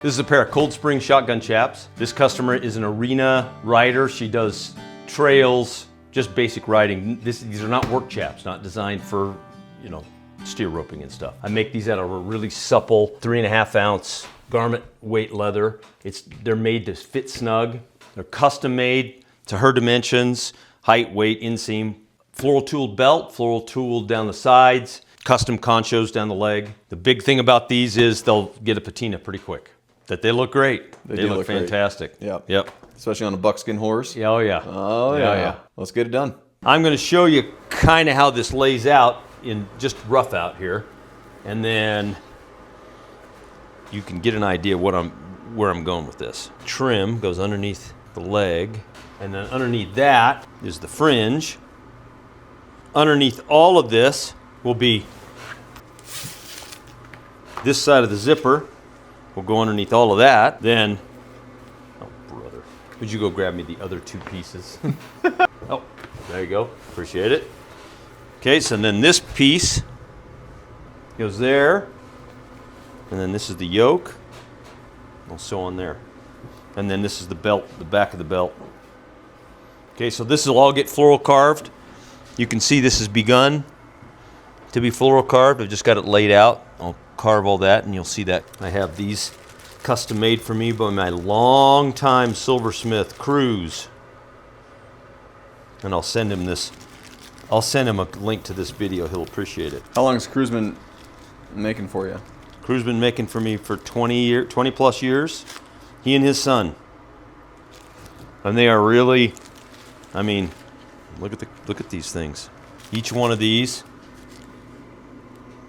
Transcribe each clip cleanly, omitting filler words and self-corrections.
This is a pair of Cold Spring Shotgun Chaps. This customer is an arena rider. She does trails, just basic riding. These are not work chaps, not designed for, steer roping and stuff. I make these out of a really supple 3.5 ounce garment weight leather. They're made to fit snug. They're custom made to her dimensions, height, weight, inseam. Floral tooled belt, floral tooled down the sides, custom conchos down the leg. The big thing about these is they'll get a patina pretty quick. That they look great. They look fantastic. Great. Yep. Especially on a buckskin horse. Yeah, oh yeah. Oh yeah. Let's get it done. I'm going to show you kind of how this lays out in just rough out here, and then you can get an idea where I'm going with this. Trim goes underneath the leg, and then underneath that is the fringe. Underneath all of this will be this side of the zipper. Will go underneath all of that. Then, oh brother, would you go grab me the other two pieces? Oh, there you go. Appreciate it. Okay, so then this piece goes there, and then this is the yoke. I'll sew on there, and then this is the belt, the back of the belt. Okay, so this will all get floral carved. You can see this has begun to be floral carved. I've just got it laid out. I'll carve all that, and you'll see that I have these custom made for me by my longtime silversmith, Cruz. And I'll send him a link to this video. He'll appreciate it. How long has Cruz been making for you? Cruz been making for me for 20 plus years. He and his son. And they are really, look at these things. Each one of these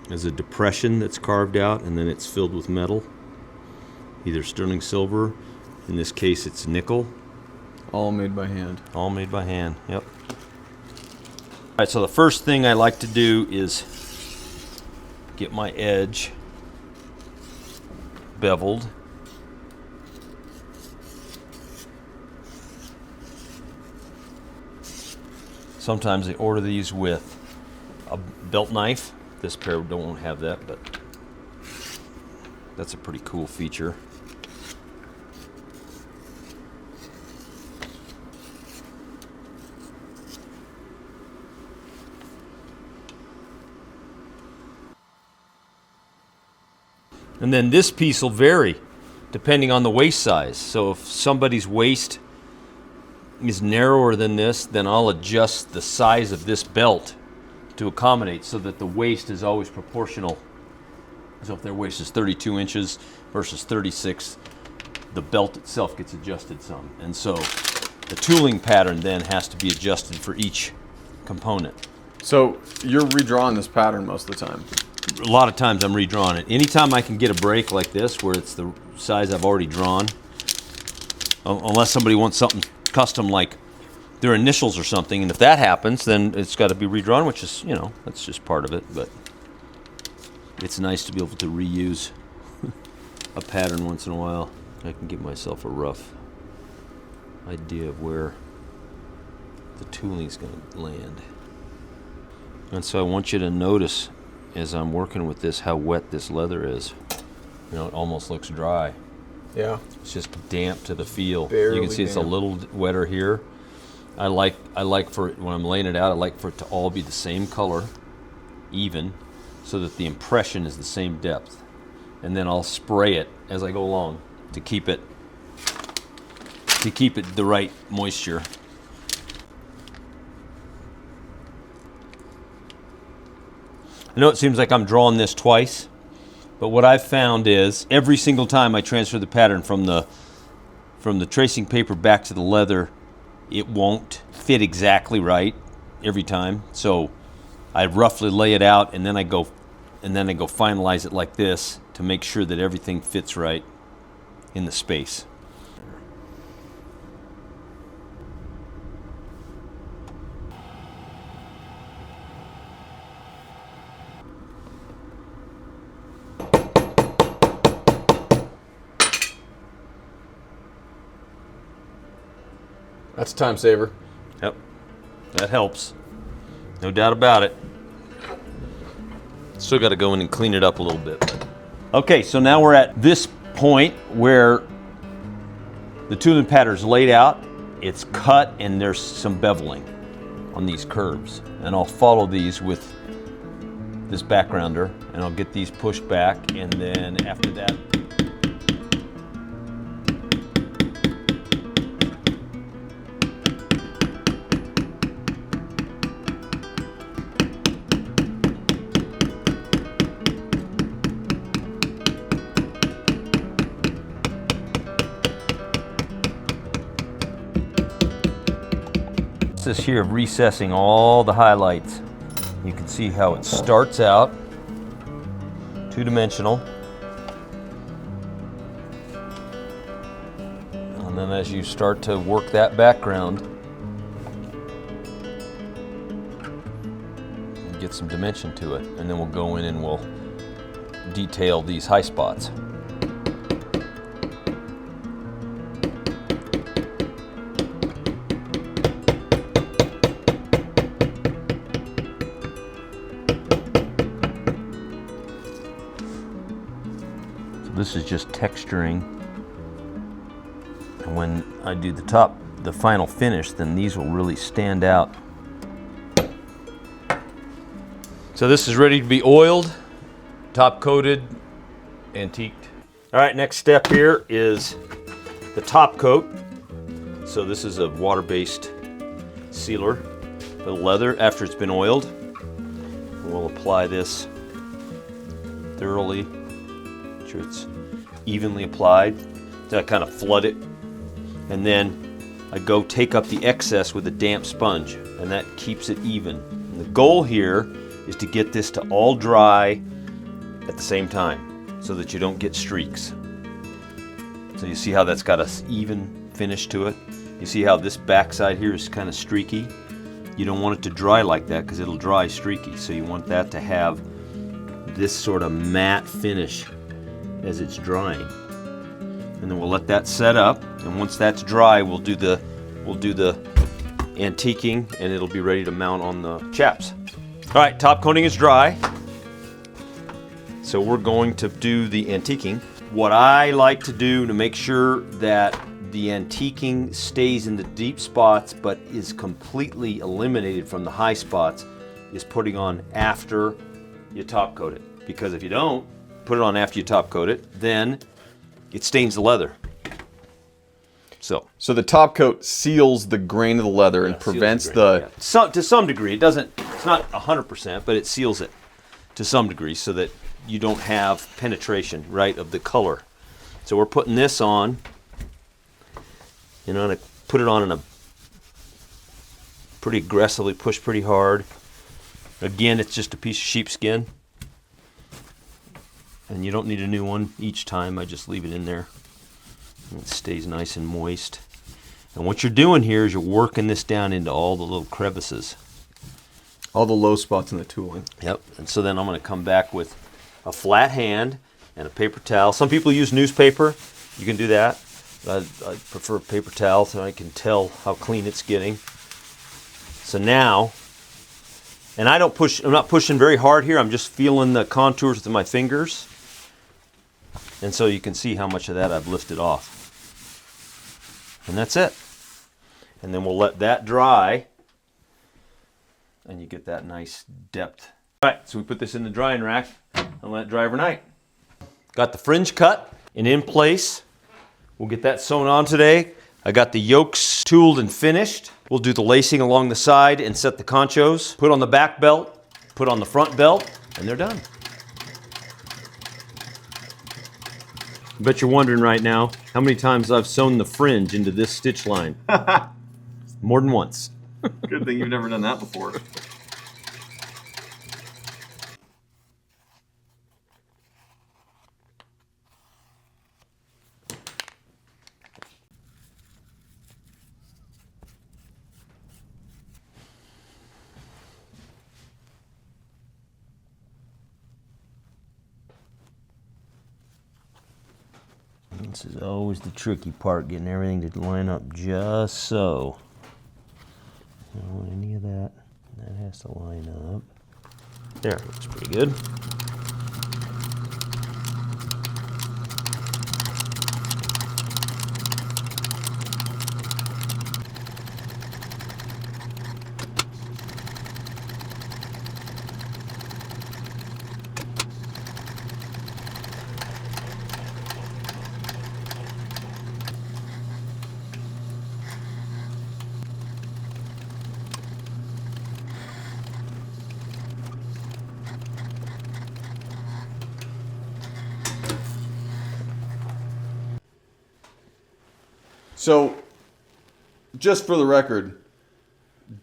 is a depression that's carved out, and then it's filled with metal, either sterling silver. In this case, it's nickel. All made by hand. All made by hand. Yep. All right. So the first thing I like to do is get my edge beveled. Sometimes they order these with a belt knife. This pair won't have that, but that's a pretty cool feature. And then this piece will vary depending on the waist size. So if somebody's waist is narrower than this, then I'll adjust the size of this belt to accommodate so that the waist is always proportional. So if their waist is 32 inches versus 36, the belt itself gets adjusted some. And so the tooling pattern then has to be adjusted for each component. So you're redrawing this pattern most of the time? A lot of times I'm redrawing it. Anytime I can get a break like this where it's the size I've already drawn, unless somebody wants something custom like their initials or something, and if that happens, then it's got to be redrawn, which is, that's just part of it, but it's nice to be able to reuse a pattern once in a while. I can give myself a rough idea of where the tooling's going to land. And so I want you to notice as I'm working with this how wet this leather is. It almost looks dry. Yeah. It's just damp to the feel. Barely you can see it's damp. a little wetter here. I like for it, when I'm laying it out, I like for it to all be the same color, even, so that the impression is the same depth. And then I'll spray it as I go along to keep it the right moisture. I know it seems like I'm drawing this twice, but what I've found is every single time I transfer the pattern from the tracing paper back to the leather, it won't fit exactly right every time. So I roughly lay it out, and then I go finalize it like this to make sure that everything fits right in the space. That's a time saver. Yep, that helps. No doubt about it. Still got to go in and clean it up a little bit. Okay, so now we're at this point where the tooling pattern's laid out, it's cut, and there's some beveling on these curves. And I'll follow these with this backgrounder, and I'll get these pushed back, and then after that, this here of recessing all the highlights. You can see how it starts out two-dimensional, and then as you start to work that background, you get some dimension to it, and then we'll go in and we'll detail these high spots. This is just texturing, and when I do the final finish, then these will really stand out. So this is ready to be oiled, top coated, antiqued. All right, next step here is the top coat. So this is a water-based sealer for the leather after it's been oiled. We'll apply this thoroughly. Sure it's evenly applied. Then I kind of flood it, and then I go take up the excess with a damp sponge, and that keeps it even. And the goal here is to get this to all dry at the same time so that you don't get streaks. So you see how that's got an even finish to it? You see how this backside here is kind of streaky? You don't want it to dry like that because it'll dry streaky. So you want that to have this sort of matte finish as it's drying. And then we'll let that set up, and once that's dry, we'll do the antiquing, and it'll be ready to mount on the chaps. All right, top coating is dry, so we're going to do the antiquing. What I like to do to make sure that the antiquing stays in the deep spots but is completely eliminated from the high spots is putting on after you top coat it. Because if you don't put it on after you top coat it, then it stains the leather. So the top coat seals the grain of the leather and prevents to some degree. It's not 100%, but it seals it to some degree so that you don't have penetration, right, of the color. So we're putting this on, and I put it on in a pretty aggressively, push pretty hard. Again, it's just a piece of sheepskin. And you don't need a new one each time. I just leave it in there. And it stays nice and moist. And what you're doing here is you're working this down into all the little crevices. all the low spots in the tooling. Yep. And so then I'm going to come back with a flat hand and a paper towel. Some people use newspaper. You can do that. I prefer paper towel so I can tell how clean it's getting. So now, and I'm not pushing very hard here. I'm just feeling the contours with my fingers. And so you can see how much of that I've lifted off. And that's it. And then we'll let that dry. And you get that nice depth. All right, so we put this in the drying rack and let it dry overnight. Got the fringe cut and in place. We'll get that sewn on today. I got the yokes tooled and finished. We'll do the lacing along the side and set the conchos. Put on the back belt, put on the front belt, and they're done. I bet you're wondering right now how many times I've sewn the fringe into this stitch line. More than once. Good thing you've never done that before. This is always the tricky part, getting everything to line up just so. I don't want any of that. That has to line up. There, looks pretty good. So, just for the record,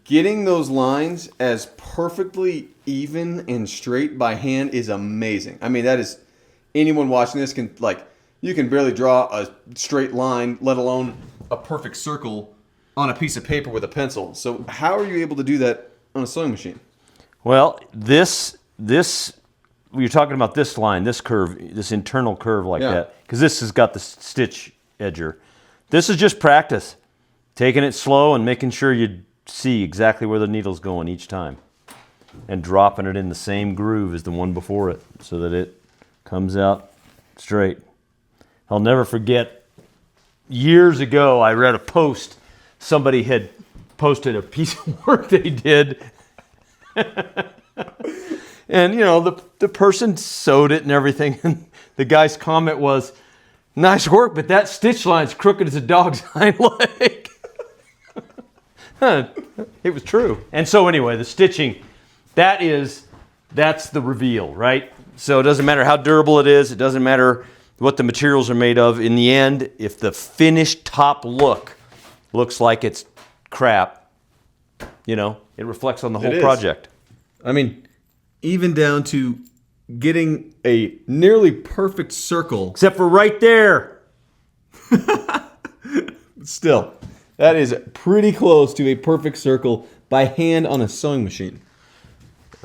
getting those lines as perfectly even and straight by hand is amazing. I mean, that is, anyone watching this can, like, you can barely draw a straight line, let alone a perfect circle on a piece of paper with a pencil. So how are you able to do that on a sewing machine? Well, this you're talking about this line, this curve, this internal curve like that, because this has got the stitch edger. This is just practice, taking it slow and making sure you see exactly where the needle's going each time, and dropping it in the same groove as the one before it, so that it comes out straight. I'll never forget, years ago, I read a post. Somebody had posted a piece of work they did. And, you know, the person sewed it and everything. And the guy's comment was, "Nice work, but that stitch line's crooked as a dog's hind leg." It was true. And so anyway, the stitching, that's the reveal, right? So it doesn't matter how durable it is. It doesn't matter what the materials are made of. In the end, if the finished top look looks like it's crap, you know, it reflects on the whole project. I mean, even down to getting a nearly perfect circle. Except for right there. Still, that is pretty close to a perfect circle by hand on a sewing machine.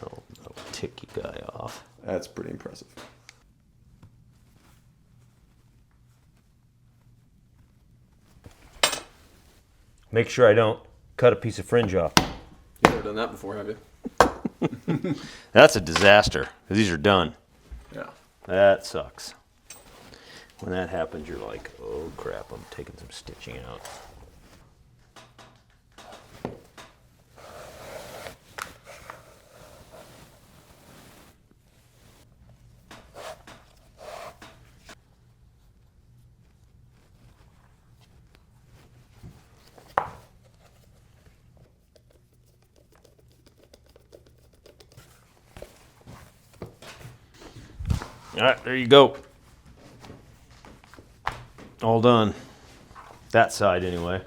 Oh, that'll tick you guy off. That's pretty impressive. Make sure I don't cut a piece of fringe off. You've never done that before, have you? That's a disaster, because these are done. Yeah. That sucks. When that happens, you're like, oh crap, I'm taking some stitching out. All right, there you go. All done. That side, anyway.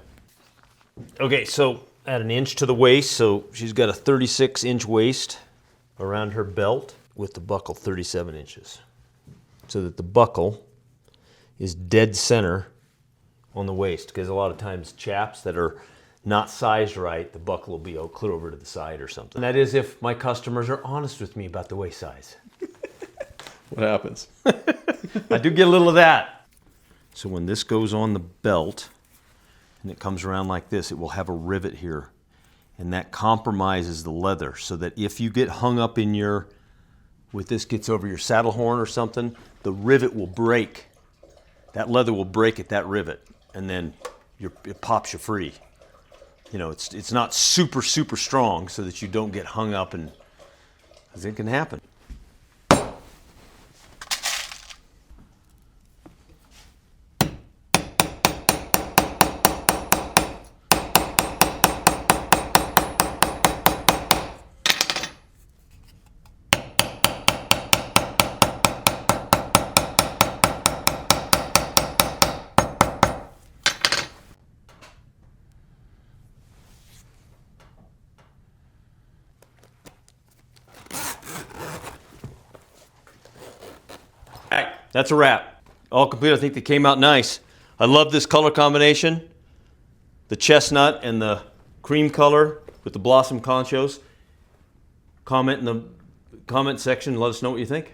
Okay, so add an inch to the waist. So she's got a 36-inch waist around her belt with the buckle 37 inches. So that the buckle is dead center on the waist. Because a lot of times chaps that are not sized right, the buckle will be clear over to the side or something. And that is if my customers are honest with me about the waist size. What happens? I do get a little of that. So when this goes on the belt and it comes around like this, it will have a rivet here. And that compromises the leather so that if you get hung up in with this gets over your saddle horn or something, the rivet will break. That leather will break at that rivet, and then it pops you free. You know, it's not super, super strong so that you don't get hung up, and because it can happen. That's a wrap. All complete. I think they came out nice. I love this color combination. The chestnut and the cream color with the blossom conchos. Comment in the comment section. Let us know what you think.